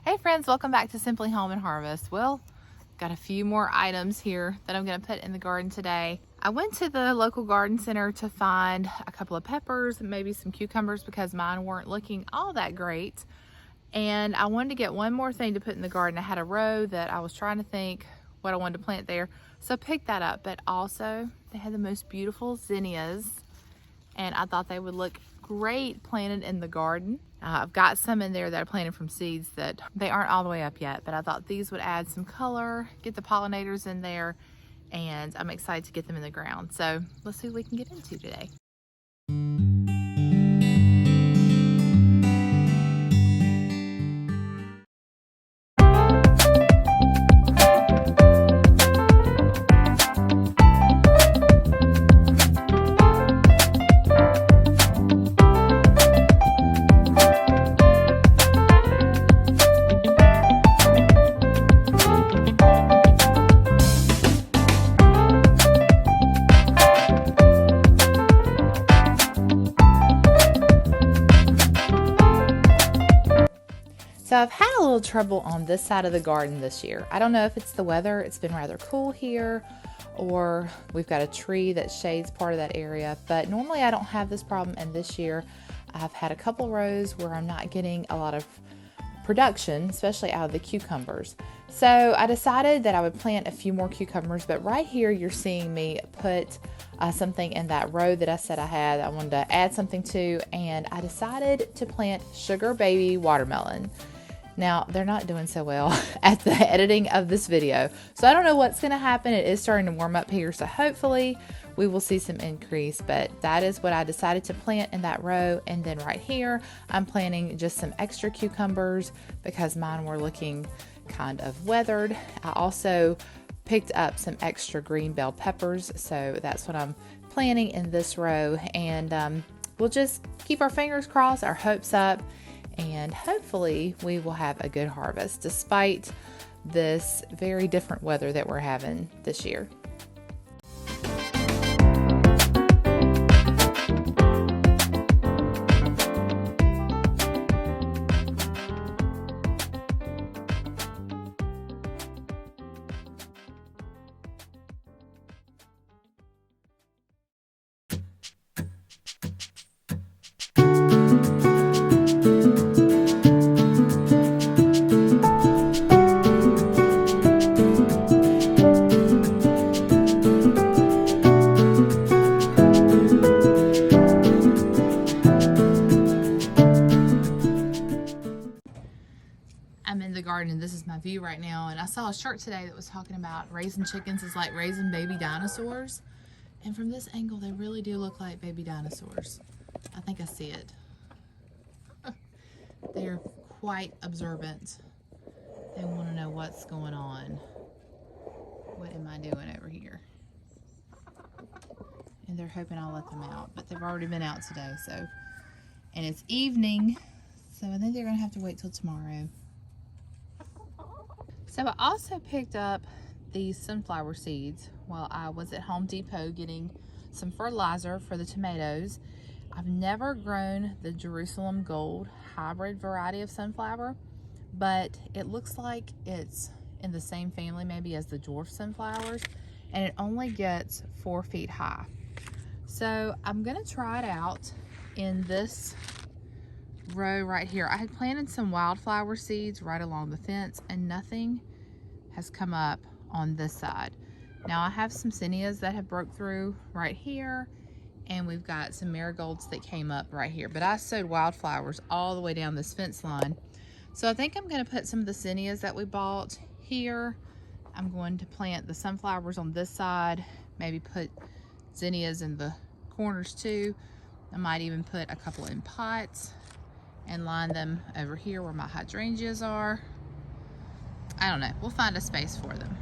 Hey friends, welcome back to Simply Home and Harvest. Well, got a few more items here that I'm going to put in the garden today. I went to the local garden center to find a couple of peppers and maybe some cucumbers because mine weren't looking all that great. And I wanted to get one more thing to put in the garden. I had a row that I was trying to think what I wanted to plant there, so I picked that up. But also, they had the most beautiful zinnias, and I thought they would look great planted in the garden. I've got some in there that I planted from seeds that they aren't all the way up yet, but I thought these would add some color, get the pollinators in there, and I'm excited to get them in the ground. So let's see what we can get into today. So I've had a little trouble on this side of the garden this year. I don't know if it's the weather, it's been rather cool here, or we've got a tree that shades part of that area, but normally I don't have this problem, and this year I've had a couple rows where I'm not getting a lot of production, especially out of the cucumbers. So I decided that I would plant a few more cucumbers, but right here you're seeing me put something in that row that I said I wanted to add something to, and I decided to plant sugar baby watermelon. Now, they're not doing so well at the editing of this video, so I don't know what's going to happen. It is starting to warm up here, so hopefully we will see some increase, but that is what I decided to plant in that row. And then right here, I'm planting just some extra cucumbers because mine were looking kind of weathered. I also picked up some extra green bell peppers, so that's what I'm planting in this row. And we'll just keep our fingers crossed, our hopes up, and hopefully we will have a good harvest despite this very different weather that we're having this year. I'm in the garden and this is my view right now, and I saw a shirt today that was talking about raising chickens is like raising baby dinosaurs, and from this angle they really do look like baby dinosaurs. I think I see it. They're quite observant. They want to know what's going on. What am I doing over here? And they're hoping I'll let them out, but they've already been out today, so, and it's evening, so I think they're gonna have to wait till tomorrow. So I also picked up these sunflower seeds while I was at Home Depot getting some fertilizer for the tomatoes. I've never grown the Jerusalem Gold hybrid variety of sunflower, but it looks like it's in the same family maybe as the dwarf sunflowers, and it only gets 4 feet high. So I'm gonna try it out in this row right here. I had planted some wildflower seeds right along the fence and nothing has come up on this side. Now I have some zinnias that have broke through right here, and we've got some marigolds that came up right here, but I sowed wildflowers all the way down this fence line. So I think I'm going to put some of the zinnias that we bought here. I'm going to plant the sunflowers on this side, maybe put zinnias in the corners too. I might even put a couple in pots and line them over here where my hydrangeas are. I don't know, we'll find a space for them.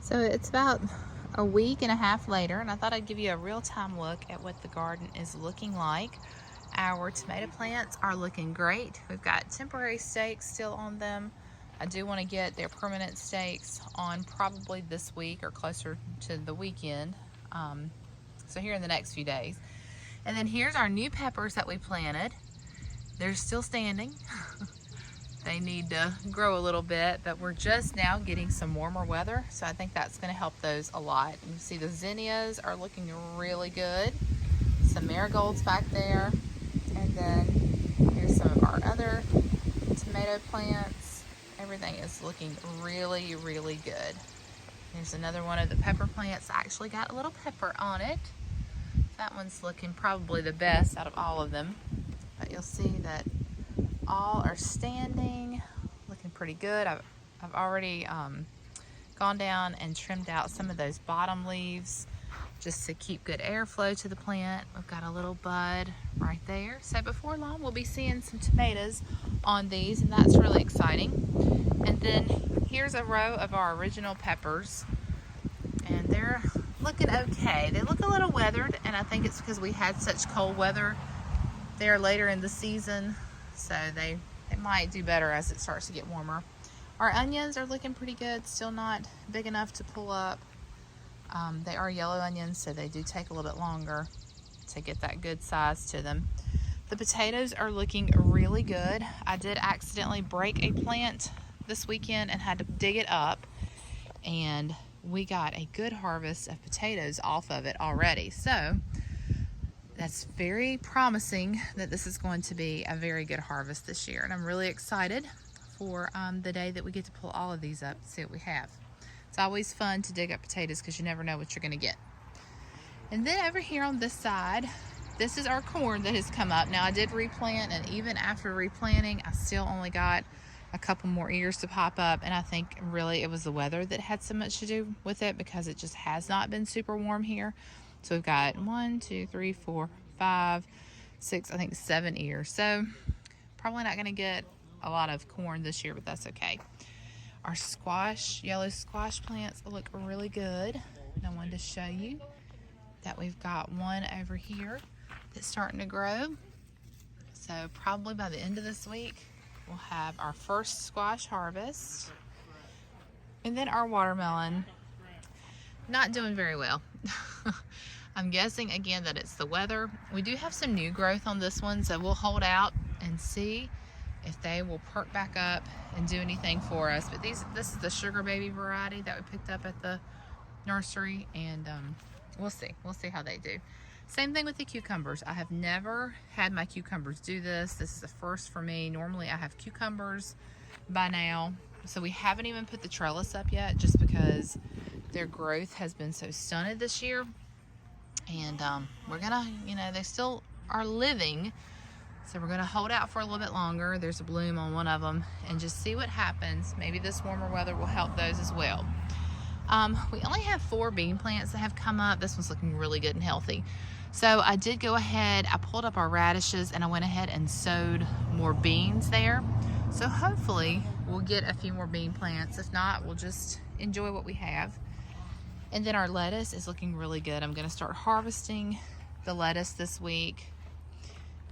So it's about a week and a half later, and I thought I'd give you a real-time look at what the garden is looking like. Our tomato plants are looking great. We've got temporary stakes still on them. I do want to get their permanent stakes on probably this week or closer to the weekend. So here in the next few days. And then here's our new peppers that we planted. They're still standing. They need to grow a little bit, but we're just now getting some warmer weather, so I think that's going to help those a lot. You see the zinnias are looking really good. Some marigolds back there. And then here's some of our other tomato plants. Everything is looking really, really good. Here's another one of the pepper plants. I actually got a little pepper on it. That one's looking probably the best out of all of them. But you'll see that all are standing, looking pretty good. I've already gone down and trimmed out some of those bottom leaves just to keep good airflow to the plant. We've got a little bud right there. So before long, we'll be seeing some tomatoes on these, and that's really exciting. And then here's a row of our original peppers, and they're looking okay. They look a little weathered, and I think it's because we had such cold weather there later in the season. So they might do better as it starts to get warmer. Our onions are looking pretty good, still not big enough to pull up. They are yellow onions, so they do take a little bit longer to get that good size to them. The potatoes are looking really good. I did accidentally break a plant this weekend and had to dig it up, and we got a good harvest of potatoes off of it already. So that's very promising that this is going to be a very good harvest this year, and I'm really excited for the day that we get to pull all of these up and see what we have. It's always fun to dig up potatoes because you never know what you're going to get. And then over here on this side, this is our corn that has come up. Now I did replant, and even after replanting, I still only got a couple more ears to pop up, and I think really it was the weather that had so much to do with it because it just has not been super warm here. So we've got 1, 2, 3, 4, 5, 6, I think 7 ears. So probably not going to get a lot of corn this year, but that's okay. Our squash, yellow squash plants look really good. And I wanted to show you that we've got one over here that's starting to grow. So probably by the end of this week, we'll have our first squash harvest. And then our watermelon, not doing very well. I'm guessing again that it's the weather. We do have some new growth on this one, so we'll hold out and see if they will perk back up and do anything for us. But this is the sugar baby variety that we picked up at the nursery, and we'll see how they do. Same thing with the cucumbers. I have never had my cucumbers do this. This is the first for me. Normally I have cucumbers by now. So we haven't even put the trellis up yet just because their growth has been so stunted this year. And we're gonna, they still are living, so we're gonna hold out for a little bit longer. There's a bloom on one of them, and just see what happens. Maybe this warmer weather will help those as well. We only have 4 bean plants that have come up. This one's looking really good and healthy. So I did go ahead, I pulled up our radishes, and I went ahead and sowed more beans there. So hopefully we'll get a few more bean plants. If not, we'll just enjoy what we have. And then our lettuce is looking really good. I'm going to start harvesting the lettuce this week.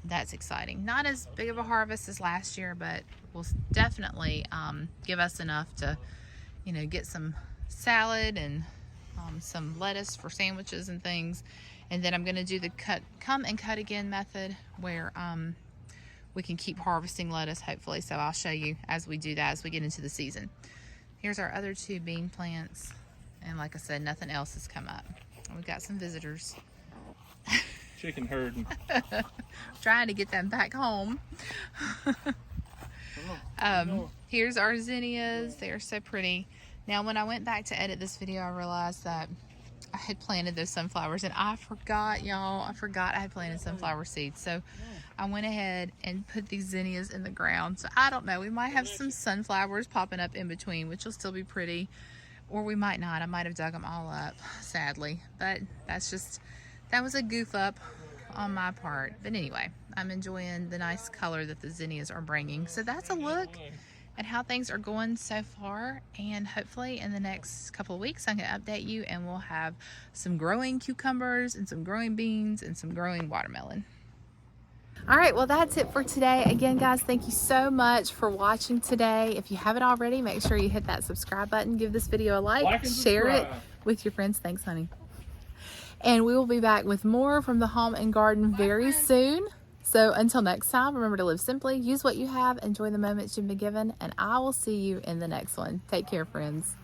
That's exciting. Not as big of a harvest as last year, but will definitely give us enough to, get some salad and some lettuce for sandwiches and things. And then I'm going to do the come and cut again method where we can keep harvesting lettuce, hopefully. So I'll show you as we do that as we get into the season. Here's our other 2 bean plants. And like I said, nothing else has come up. We've got some visitors. Chicken herding. Trying to get them back home. Here's our zinnias. They are so pretty. Now, when I went back to edit this video, I realized that I had planted those sunflowers, and I forgot, y'all. I forgot I had planted sunflower seeds. So I went ahead and put these zinnias in the ground. So I don't know. We might have some sunflowers popping up in between, which will still be pretty. Or we might not. I might have dug them all up, sadly. But that was a goof up on my part. But anyway, I'm enjoying the nice color that the zinnias are bringing. So that's a look and how things are going so far. And hopefully in the next couple of weeks I can update you and we'll have some growing cucumbers and some growing beans and some growing watermelon. All right, well, that's it for today. Again, guys, thank you so much for watching today. If you haven't already, make sure you hit that subscribe button, give this video a like, share it with your friends. Thanks, honey. And we will be back with more from the home and garden very soon. So until next time, remember to live simply, use what you have, enjoy the moments you've been given, and I will see you in the next one. Take care, friends.